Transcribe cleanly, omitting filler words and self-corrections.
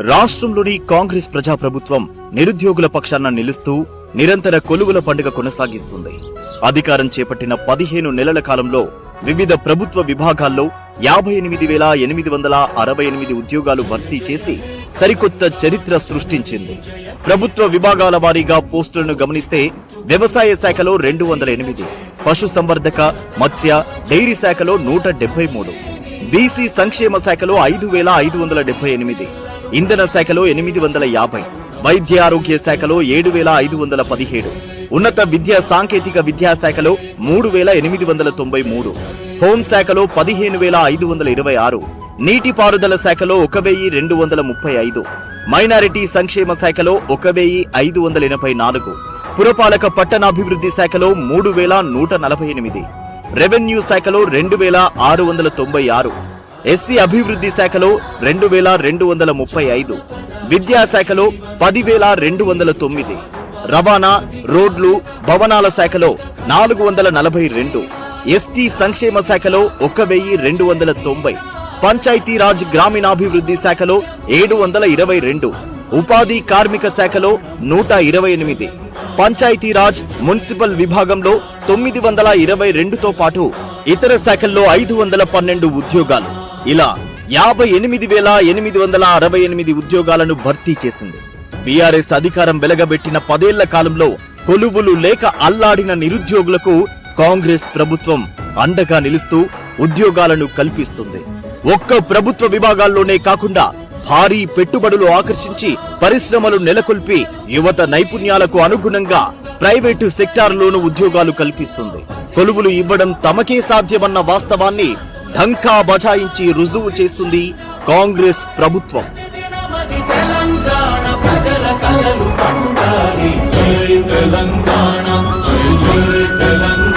రాష్ట్రంలోని కాంగ్రెస్ ప్రజాప్రభుత్వం నిరుద్యోగుల పక్షాన నిలుస్తూ నిరంతర కొలువుల పండుగ కొనసాగిస్తుంది. అధికారం చేపట్టిన 15 నెలల కాలంలో వివిధ ప్రభుత్వ విభాగాల్లో 58,868 ఉద్యోగాలు భర్తీ చేసి సరికొత్త చరిత్ర సృష్టించింది. ప్రభుత్వ విభాగాల వారీగా పోస్టులను గమనిస్తే వ్యవసాయ శాఖలో 208, పశు సంవర్ధక, మత్స్య, డైరీ శాఖలో 173, బీసీ సంక్షేమ శాఖలో 5,578, ఇంధన శాఖలో 850, వైద్య ఆరోగ్య శాఖలో 7,517, ఉన్నత విద్యా సాంకేతిక విద్యాశాఖలో 3,893, హోంశాఖలో 15,526, నీటిపారుదల శాఖలో 1,235, మైనారిటీ సంక్షేమ శాఖలో 1,584, పురపాలక పట్టణాభివృద్ధి శాఖలో 3,148, రెవెన్యూ శాఖలో 2,696, ఎస్సీ అభివృద్ధి శాఖలో 2,235, విద్యాశాఖలో 10,209, రవాణా, రోడ్లు, భవనాల శాఖలో 442, ఎస్టీ సంక్షేమ శాఖలో 1,290, పంచాయతీరాజ్ గ్రామీణాభివృద్ధి శాఖలో 722, ఉపాధి కార్మిక శాఖలో 128, పంచాయతీరాజ్ మున్సిపల్ విభాగంలో 922తో పాటు ఇతర శాఖల్లో 512 ఉద్యోగాలు. ఇలా 58,868 ఉద్యోగాలను భర్తీ చేసింది. బీఆర్ఎస్ అధికారం వెలగబెట్టిన 10 ఏళ్ల కాలంలో కొలువులు లేక అల్లాడిన నిరుద్యోగులకు కాంగ్రెస్ ప్రభుత్వం అండగా నిలుస్తూ ఉద్యోగాలను కల్పిస్తుంది. ఒక్క ప్రభుత్వ విభాగాల్లోనే కాకుండా భారీ పెట్టుబడులు ఆకర్షించి పరిశ్రమలు నెలకొల్పి యువత నైపుణ్యాలకు అనుగుణంగా ప్రైవేటు సెక్టార్లోనూ ఉద్యోగాలు కల్పిస్తుంది. కొలువులు ఇవ్వడం తమకే సాధ్యమన్న వాస్తవాన్ని ఢంకా బజాయించి రుజువు చేస్తుంది కాంగ్రెస్ ప్రభుత్వం. తెలంగాణ